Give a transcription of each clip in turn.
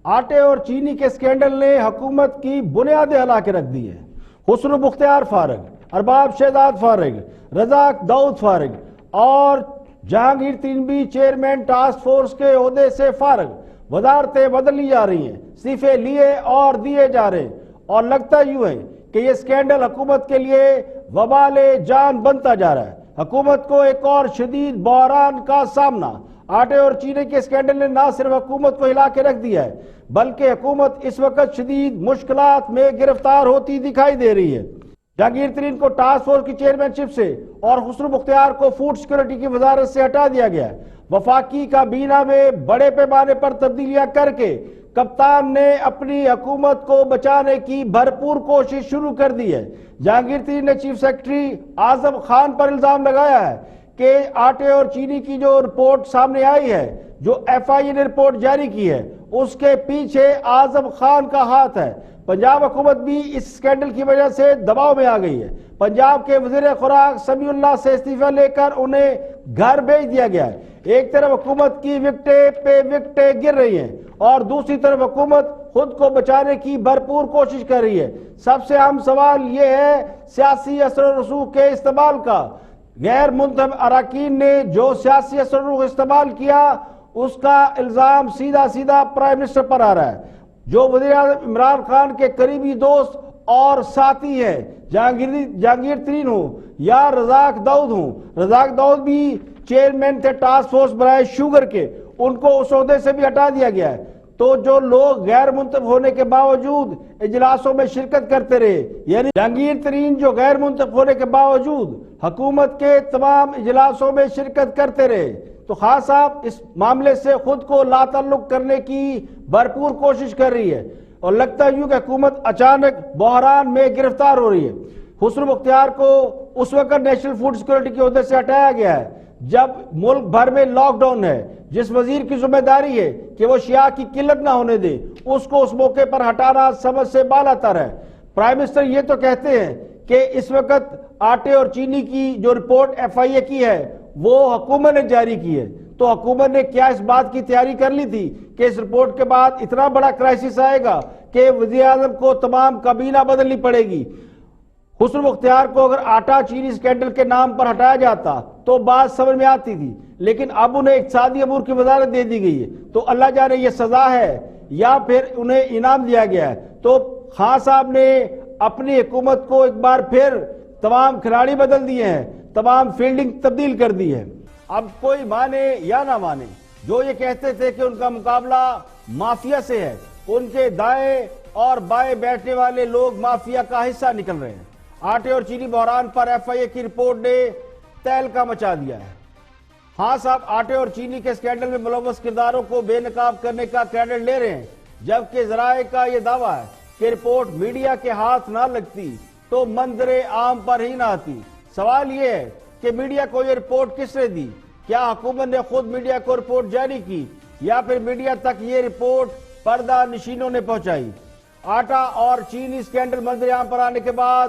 آٹے اور چینی کے اسکینڈل نے حکومت کی بنیادیں ہلا کے رکھ دی ہیں۔ حسن مختار فارغ، ارباب شہزاد فارغ، رزاق داؤد فارغ اور جہانگیر ترین بھی چیئرمین ٹاسک فورس کے عہدے سے فارغ۔ وزارتیں بدلی جا رہی ہیں، استعفے لیے اور دیے جا رہے ہیں، اور لگتا یوں ہے کہ یہ اسکینڈل حکومت کے لیے وبال جان بنتا جا رہا ہے۔ حکومت کو ایک اور شدید بحران کا سامنا۔ آٹے اور چینی کے اسکینڈل نے نہ صرف حکومت کو ہلا کے رکھ دیا ہے بلکہ حکومت اس وقت شدید مشکلات میں گرفتار ہوتی دکھائی دے رہی ہے۔ جہانگیر ترین کو ٹاسک فورس کی چیئرمین شپ سے اور حسن مختار کو فوڈ سیکورٹی کی وزارت سے ہٹا دیا گیا ہے۔ وفاقی کابینہ میں بڑے پیمانے پر تبدیلیاں کر کے کپتان نے اپنی حکومت کو بچانے کی بھرپور کوشش شروع کر دی ہے۔ جہانگیر ترین نے چیف سیکرٹری اعظم خان پر الزام لگایا ہے کہ آٹے اور چینی کی جو رپورٹ سامنے آئی ہے، جو ایف آئی اے نے رپورٹ جاری کی ہے، اس کے پیچھے اعظم خان کا ہاتھ ہے۔ پنجاب حکومت بھی اس اسکینڈل کی وجہ سے دباؤ میں آ گئی ہے۔ پنجاب کے وزیر خوراک سمیع اللہ سے استعفیٰ لے کر انہیں گھر بھیج دیا گیا ہے۔ ایک طرف حکومت کی وکٹیں پہ وکٹیں گر رہی ہیں اور دوسری طرف حکومت خود کو بچانے کی بھرپور کوشش کر رہی ہے۔ سب سے اہم سوال یہ ہے سیاسی اثر و رسوخ کے استعمال کا۔ غیر منتخب اراکین نے جو سیاسی اثر و رسوخ استعمال کیا، اس کا الزام سیدھا سیدھا پرائم منسٹر پر آ رہا ہے، جو وزیر اعظم عمران خان کے قریبی دوست اور ساتھی ہیں، جہانگیر ترین ہوں یا رزاق داؤد ہوں۔ رزاق داؤد بھی چیئرمین تھے ٹاسک فورس برائے شوگر کے، ان کو اس عہدے سے بھی ہٹا دیا گیا ہے۔ تو جو لوگ غیر منتخب ہونے کے باوجود اجلاسوں میں شرکت کرتے رہے، یعنی جہانگیر ترین جو غیر منتخب ہونے کے باوجود حکومت کے تمام اجلاسوں میں شرکت کرتے رہے، تو خان صاحب اس معاملے سے خود کو لا تعلق کرنے کی بھرپور کوشش کر رہی ہے، اور لگتا ہے کہ حکومت اچانک بحران میں گرفتار ہو رہی ہے۔ حسن مختار کو اس وقت نیشنل فوڈ سیکورٹی کے عہدے سے ہٹایا گیا ہے جب ملک بھر میں لاک ڈاؤن ہے۔ جس وزیر کی ذمہ داری ہے کہ وہ شیعہ کی قلت نہ ہونے دے، اس کو اس موقع پر ہٹانا سمجھ سے بالا تر ہے۔ پرائم منسٹر یہ تو کہتے ہیں کہ اس وقت آٹے اور چینی کی جو رپورٹ ایف آئی اے کی ہے وہ حکومت نے جاری کی ہے، تو حکومت نے کیا اس بات کی تیاری کر لی تھی کہ اس رپورٹ کے بعد اتنا بڑا کرائسس آئے گا کہ وزیر اعظم کو تمام کابینہ بدلنی پڑے گی؟ حسن مختار کو اگر آٹا چینی اسکینڈل کے نام پر ہٹایا جاتا تو بات سمجھ میں آتی تھی، لیکن اب انہیں اقتصادی امور کی وزارت دے دی گئی ہے، تو اللہ جانے یہ سزا ہے یا پھر انہیں انعام دیا گیا ہے۔ تو خان صاحب نے اپنی حکومت کو ایک بار پھر تمام کھلاڑی بدل دیے ہیں، تمام فیلڈنگ تبدیل کر دی ہے۔ اب کوئی مانے یا نہ مانے، جو یہ کہتے تھے کہ ان کا مقابلہ مافیا سے ہے، ان کے دائیں اور بائیں بیٹھنے والے لوگ مافیا کا حصہ نکل رہے ہیں۔ آٹے اور چینی بحران پر ایف آئی اے کی رپورٹ نے تہلکہ مچا دیا ہے۔ ہاں صاحب آٹے اور چینی کے اسکینڈل میں ملوث کرداروں کو بے نقاب کرنے کا کریڈٹ لے رہے ہیں، جبکہ ذرائع کا یہ دعویٰ ہے کہ رپورٹ میڈیا کے ہاتھ نہ لگتی تو منظر عام پر ہی نہ آتی۔ سوال یہ ہے کہ میڈیا کو یہ رپورٹ کس نے دی؟ کیا حکومت نے خود میڈیا کو رپورٹ جاری کی یا پھر میڈیا تک یہ رپورٹ پردہ نشینوں نے پہنچائی؟ آٹا اور چینی اسکینڈل منظر عام پر آنے کے بعد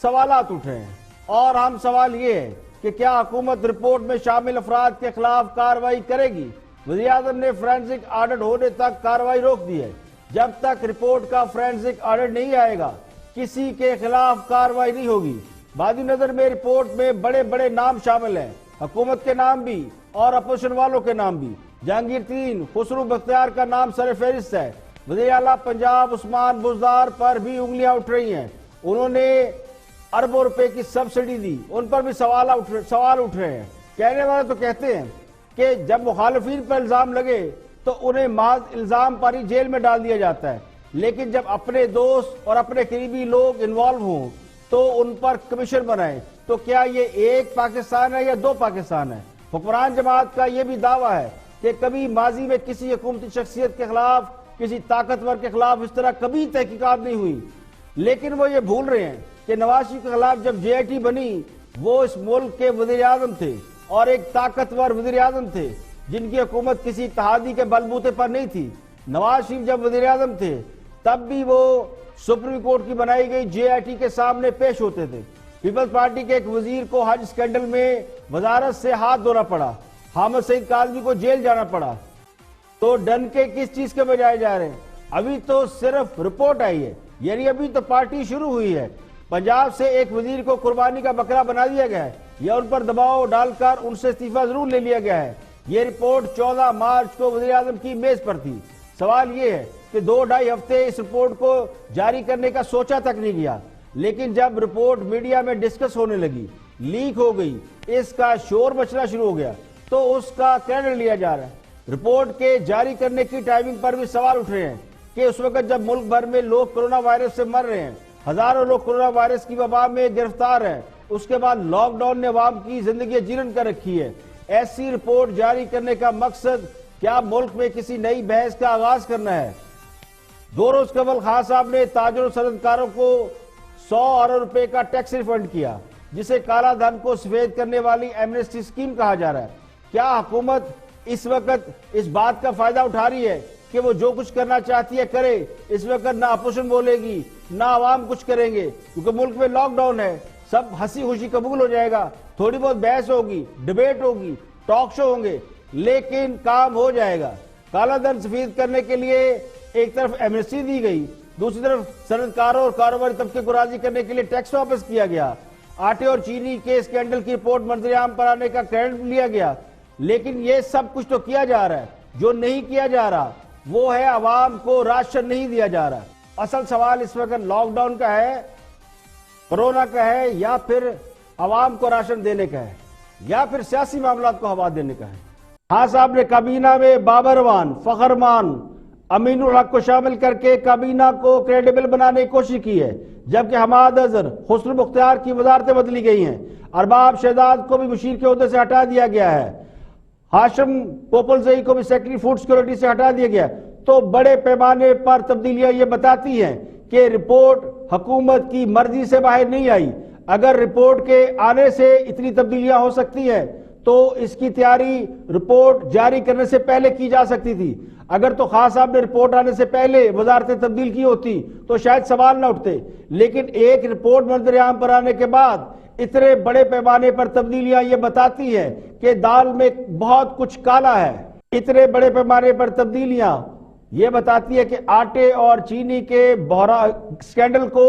سوالات اٹھے ہیں، اور ہم سوال یہ ہے کہ کیا حکومت رپورٹ میں شامل افراد کے خلاف کارروائی کرے گی؟ وزیر اعظم نے فورینسک آڈٹ ہونے تک کارروائی روک دی ہے۔ جب تک رپورٹ کا فورینسک آڈٹ نہیں آئے گا کسی کے خلاف کارروائی نہیں ہوگی۔ بعد نظر میں رپورٹ میں بڑے بڑے نام شامل ہیں، حکومت کے نام بھی اور اپوزیشن والوں کے نام بھی۔ جہانگیر ترین، حسن مختار کا نام سر فہرست ہے۔ وزیر اعلیٰ پنجاب عثمان بزدار پر بھی انگلیاں اٹھ رہی ہیں، انہوں نے اربوں روپے کی سبسڈی دی، ان پر بھی سوال اٹھ رہے ہیں۔ کہنے والے تو کہتے ہیں کہ جب مخالفین پر الزام لگے تو انہیں محض الزام پر ہی جیل میں ڈال دیا جاتا ہے، لیکن جب اپنے دوست اور اپنے قریبی لوگ انوالو ہوں تو ان پر کمیشن بنائیں۔ تو کیا یہ ایک پاکستان ہے یا دو پاکستان ہے؟ حکمران جماعت کا یہ بھی دعویٰ ہے کہ کبھی ماضی میں کسی حکومتی شخصیت کے خلاف، کسی طاقتور کے خلاف اس طرح کبھی تحقیقات نہیں ہوئی، لیکن وہ یہ بھول رہے ہیں کہ نواز شریف کے خلاف جب جے آئی ٹی بنی وہ اس ملک کے وزیر اعظم تھے اور ایک طاقتور وزیر اعظم تھے جن کی حکومت کسی اتحادی کے بلبوتے پر نہیں تھی۔ نواز شریف جب وزیر اعظم تھے تب بھی وہ سپریم کورٹ کی بنائی گئی جے آئی ٹی کے سامنے پیش ہوتے تھے۔ پیپلز پارٹی کے ایک وزیر کو حج اسکینڈل میں وزارت سے ہاتھ دھونا پڑا، حامد سعید کاظمی کو جیل جانا پڑا۔ تو ڈن کے کس چیز کے بجائے جا رہے ہیں؟ ابھی تو صرف رپورٹ آئی ہے، یعنی ابھی تو پارٹی شروع ہوئی ہے۔ پنجاب سے ایک وزیر کو قربانی کا بکرا بنا دیا گیا ہے یا ان پر دباؤ ڈال کر ان سے استعفیٰ ضرور لے لیا گیا ہے۔ یہ رپورٹ 14 مارچ کو وزیر اعظم کی میز پر تھی۔ سوال یہ ہے کہ 2-2.5 ہفتے اس رپورٹ کو جاری کرنے کا سوچا تک نہیں گیا، لیکن جب رپورٹ میڈیا میں ڈسکس ہونے لگی، لیک ہو گئی، اس کا شور مچنا شروع ہو گیا تو اس کا کریڈٹ لیا جا رہا ہے۔ رپورٹ کے جاری کرنے کی ٹائمنگ پر بھی سوال اٹھ رہے ہیں کہ اس وقت جب ملک بھر میں لوگ کرونا وائرس سے مر رہے ہیں، ہزاروں لوگ کرونا وائرس کی وبا میں گرفتار ہیں، اس کے بعد لاک ڈاؤن نے عوام کی زندگی جیرن کر رکھی ہے، ایسی رپورٹ جاری کرنے کا مقصد کیا ملک میں کسی نئی بحث کا آغاز کرنا ہے؟ 2 روز قبل خان صاحب نے تاجروں صنعت کاروں کو 100 ارب روپے کا ٹیکس ریفنڈ کیا، جسے کالا دھن کو سفید کرنے والی ایمنسٹی اسکیم کہا جا رہا ہے۔ کیا حکومت اس وقت اس بات کا فائدہ اٹھا رہی ہے کہ وہ جو کچھ کرنا چاہتی ہے کرے؟ اس وقت نہ اپوزیشن بولے گی نہ عوام کچھ کریں گے، کیونکہ ملک میں لاک ڈاؤن ہے، سب ہنسی خوشی قبول ہو جائے گا، تھوڑی بہت بحث ہوگی، ڈیبیٹ ہوگی، ٹاک شو ہوں گے، لیکن کام ہو جائے گا۔ کالا دھن سفید کرنے کے لیے ایک طرف ایمنسٹی دی گئی، دوسری طرف صنعت کاروں اور کاروباری طبقے کو راضی کرنے کے لیے ٹیکس واپس کیا گیا، آٹے اور چینی کے اسکینڈل کی رپورٹ منظر عام پر آنے کا کریڈٹ لیا گیا، لیکن یہ سب کچھ تو کیا جا رہا ہے۔ جو نہیں کیا جا رہا وہ ہے عوام کو راشن نہیں دیا جا رہا۔ اصل سوال اس وقت لاک ڈاؤن کا ہے، کرونا کا ہے، یا پھر عوام کو راشن دینے کا ہے، یا پھر سیاسی معاملات کو ہوا دینے کا ہے۔ خان صاحب نے کابینہ میں بابروان، فخرمان، امین الحق کو شامل کر کے کابینہ کو کریڈیبل بنانے کی کوشش کی ہے، جبکہ حماد اظہر، حسن مختار کی وزارتیں بدلی گئی ہیں، ارباب شہزاد کو بھی مشیر کے عہدے سے ہٹا دیا گیا ہے، ہاشم پوپلزئی کو بھی سیکرٹری فوڈ سیکورٹی سے ہٹا دیا گیا۔ تو بڑے پیمانے پر تبدیلیاں یہ بتاتی ہیں کہ رپورٹ حکومت کی مرضی سے باہر نہیں آئی۔ اگر رپورٹ کے آنے سے اتنی تبدیلیاں ہو سکتی ہیں تو اس کی تیاری رپورٹ جاری کرنے سے پہلے کی جا سکتی تھی۔ اگر تو خان صاحب نے رپورٹ آنے سے پہلے وزارتیں تبدیل کی ہوتی تو شاید سوال نہ اٹھتے، لیکن ایک رپورٹ منظر عام پر آنے کے بعد اتنے بڑے پیمانے پر تبدیلیاں یہ بتاتی ہیں کہ دال میں بہت کچھ کالا ہے۔ اتنے بڑے پیمانے پر تبدیلیاں یہ بتاتی ہے کہ آٹے اور چینی کے سکینڈل کو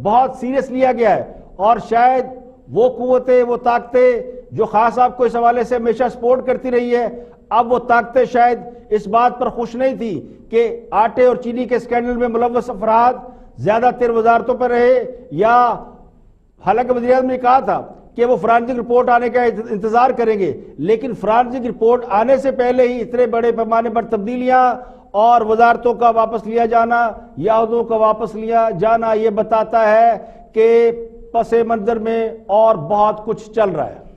بہت سیریس لیا گیا ہے، اور شاید وہ قوتیں، وہ طاقتیں جو خان صاحب کو اس حوالے سے ہمیشہ سپورٹ کرتی رہی ہے، اب وہ طاقتیں شاید اس بات پر خوش نہیں تھی کہ آٹے اور چینی کے سکینڈل میں ملوث افراد زیادہ تر وزارتوں پر رہے، یا حالانکہ وزیر اعظم نے کہا تھا کہ وہ فرانسک رپورٹ آنے کا انتظار کریں گے، لیکن فرانسک رپورٹ آنے سے پہلے ہی اتنے بڑے پیمانے پر تبدیلیاں اور وزارتوں کا واپس لیا جانا یا عہدوں کا واپس لیا جانا یہ بتاتا ہے کہ پس منظر میں اور بہت کچھ چل رہا ہے۔